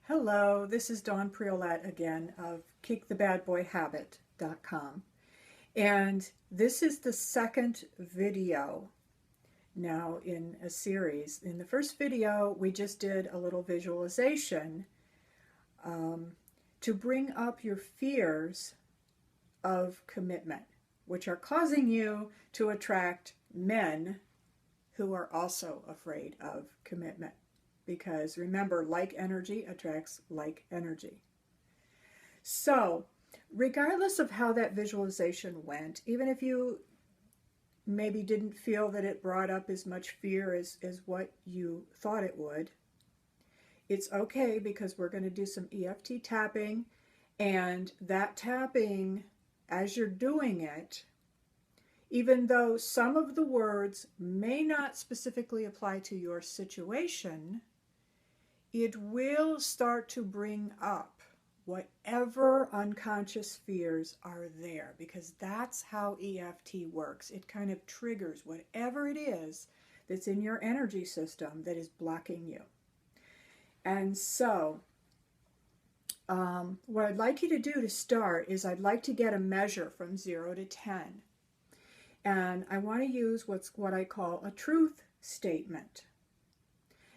Hello, this is Dawn Priolet again of KickTheBadBoyHabit.com. And this is the second video now in a series. In the first video, we just did a little visualization to bring up your fears of commitment, which are causing you to attract men who are also afraid of commitment. Because remember, like energy attracts like energy. So, regardless of how that visualization went, even if you maybe didn't feel that it brought up as much fear as what you thought it would, it's okay because we're going to do some EFT tapping, and that tapping, as you're doing it, even though some of the words may not specifically apply to your situation, it will start to bring up whatever unconscious fears are there, because that's how EFT works. It kind of triggers whatever it is that's in your energy system that is blocking you. And so what I'd like you to do to start is I'd like to get a measure from 0 to 10. And I want to use what I call a truth statement.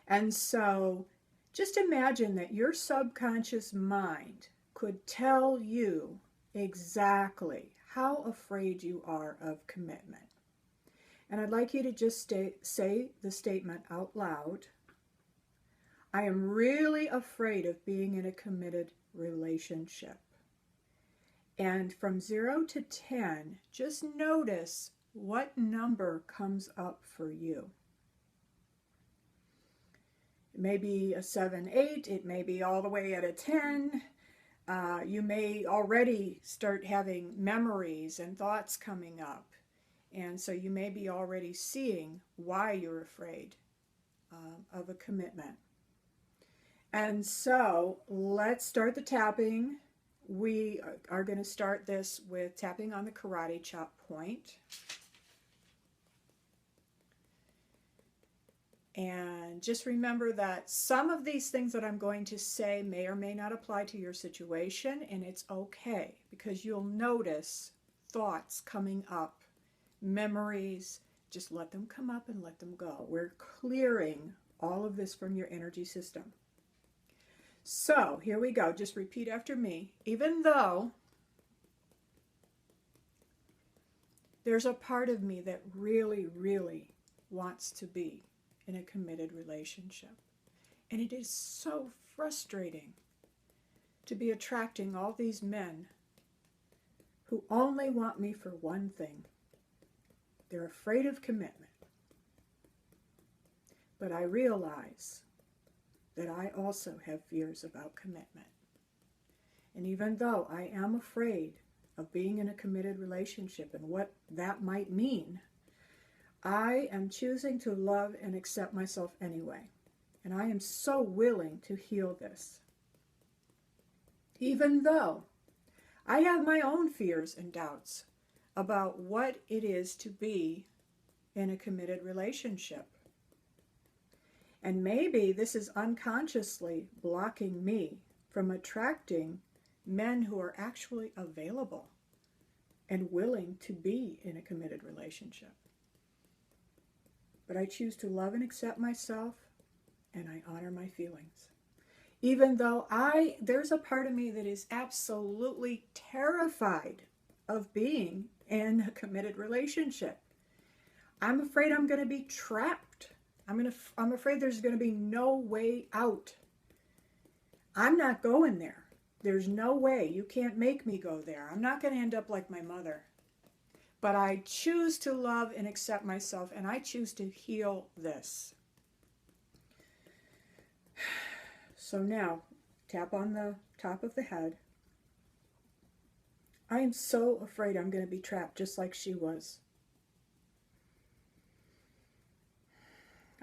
And so just imagine that your subconscious mind could tell you exactly how afraid you are of commitment. And I'd like you to just say the statement out loud. I am really afraid of being in a committed relationship. And from 0 to 10, just notice what number comes up for you. It may be a 7, 8. It may be all the way at a 10. You may already start having memories and thoughts coming up. And so you may be already seeing why you're afraid of a commitment. And so let's start the tapping. We are going to start this with tapping on the karate chop point. And just remember that some of these things that I'm going to say may or may not apply to your situation, and it's okay because you'll notice thoughts coming up, memories. Just let them come up and let them go. We're clearing all of this from your energy system. So here we go. Just repeat after me. Even though there's a part of me that really, really wants to be in a committed relationship. And it is so frustrating to be attracting all these men who only want me for one thing. They're afraid of commitment. But I realize that I also have fears about commitment. And even though I am afraid of being in a committed relationship and what that might mean, I am choosing to love and accept myself anyway. And I am so willing to heal this. Even though I have my own fears and doubts about what it is to be in a committed relationship. And maybe this is unconsciously blocking me from attracting men who are actually available and willing to be in a committed relationship. But I choose to love and accept myself, and I honor my feelings. Even though there's a part of me that is absolutely terrified of being in a committed relationship. I'm afraid I'm going to be trapped. I'm afraid there's going to be no way out. I'm not going there. There's no way. You can't make me go there. I'm not going to end up like my mother. But I choose to love and accept myself, and I choose to heal this. So now, tap on the top of the head. I am so afraid I'm going to be trapped just like she was.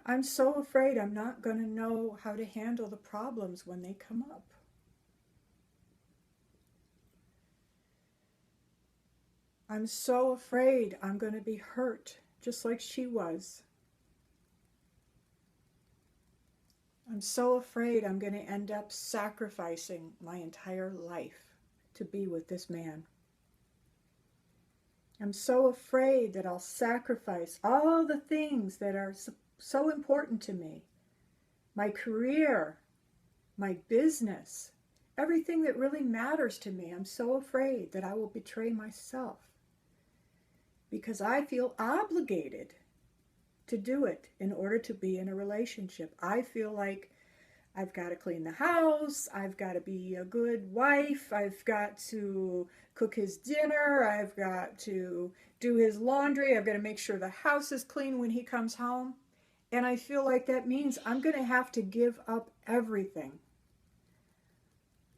I'm so afraid I'm not going to know how to handle the problems when they come up. I'm so afraid I'm going to be hurt just like she was. I'm I'm so afraid I'm going to end up sacrificing my entire life to be with this man. I'm so afraid that I'll sacrifice all the things that are so important to me. My career, my business, everything that really matters to me. I'm so afraid that I will betray myself because I feel obligated to do it in order to be in a relationship. I feel like I've got to clean the house, I've got to be a good wife, I've got to cook his dinner, I've got to do his laundry, I've got to make sure the house is clean when he comes home. And I feel like that means I'm going to have to give up everything.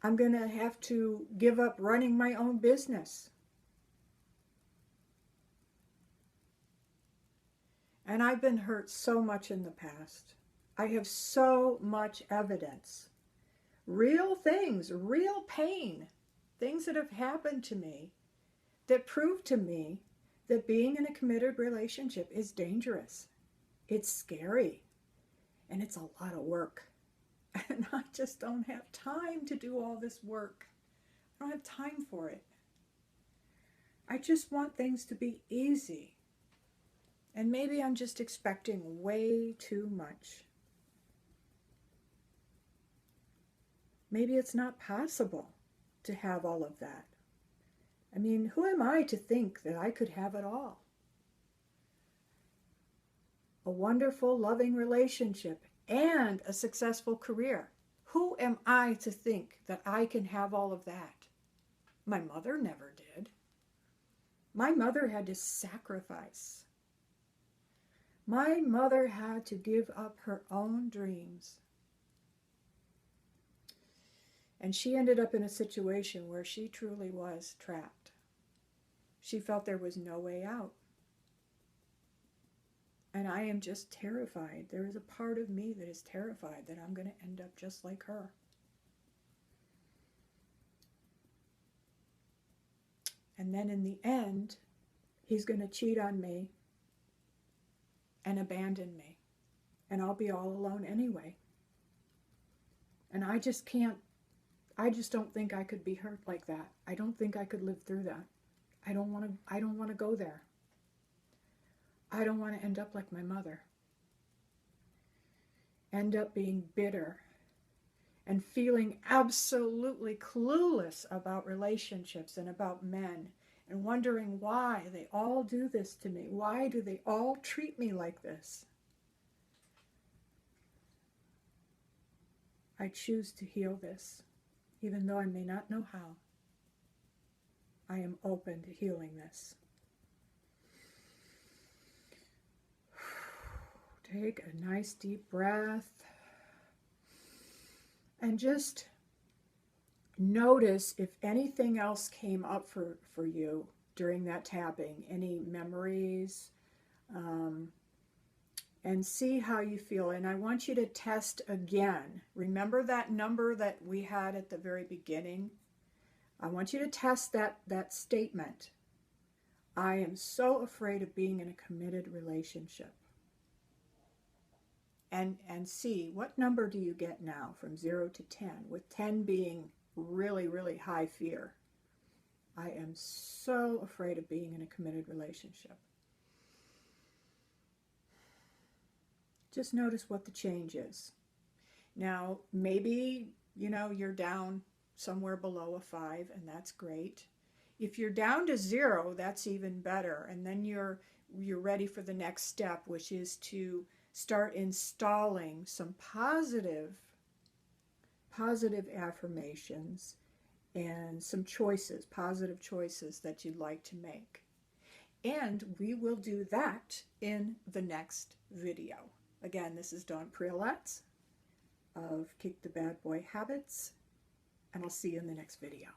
I'm going to have to give up running my own business. And I've been hurt so much in the past. I have so much evidence. Real things, real pain, things that have happened to me that prove to me that being in a committed relationship is dangerous. It's scary. And it's a lot of work. And I just don't have time to do all this work. I don't have time for it. I just want things to be easy. And maybe I'm just expecting way too much. Maybe it's not possible to have all of that. I mean, who am I to think that I could have it all? A wonderful, loving relationship and a successful career. Who am I to think that I can have all of that? My mother never did. My mother had to sacrifice. My mother had to give up her own dreams. And she ended up in a situation where she truly was trapped. She felt there was no way out. And I am just terrified. There is a part of me that is terrified that I'm going to end up just like her. And then in the end, he's going to cheat on me and abandon me. And I'll be all alone anyway. And I just don't think I could be hurt like that. I don't think I could live through that. I don't want to go there. I don't want to end up like my mother. End up being bitter and feeling absolutely clueless about relationships and about men and wondering why they all do this to me. Why do they all treat me like this? I choose to heal this, even though I may not know how. I am open to healing this. Take a nice deep breath and just notice if anything else came up for you during that tapping, any memories, and see how you feel. And I want you to test again. Remember that number that we had at the very beginning? I want you to test that statement. I am so afraid of being in a committed relationship. And see, what number do you get now from 0 to 10, with 10 being really, really high fear. I am so afraid of being in a committed relationship. Just notice what the change is. Now, maybe, you're down somewhere below a 5, and that's great. If you're down to 0, that's even better. And then you're ready for the next step, which is to start installing some positive affirmations and some choices, positive choices that you'd like to make. And we will do that in the next video. Again, this is Dawn Priolatz of Kick the Bad Boy Habits, and I'll see you in the next video.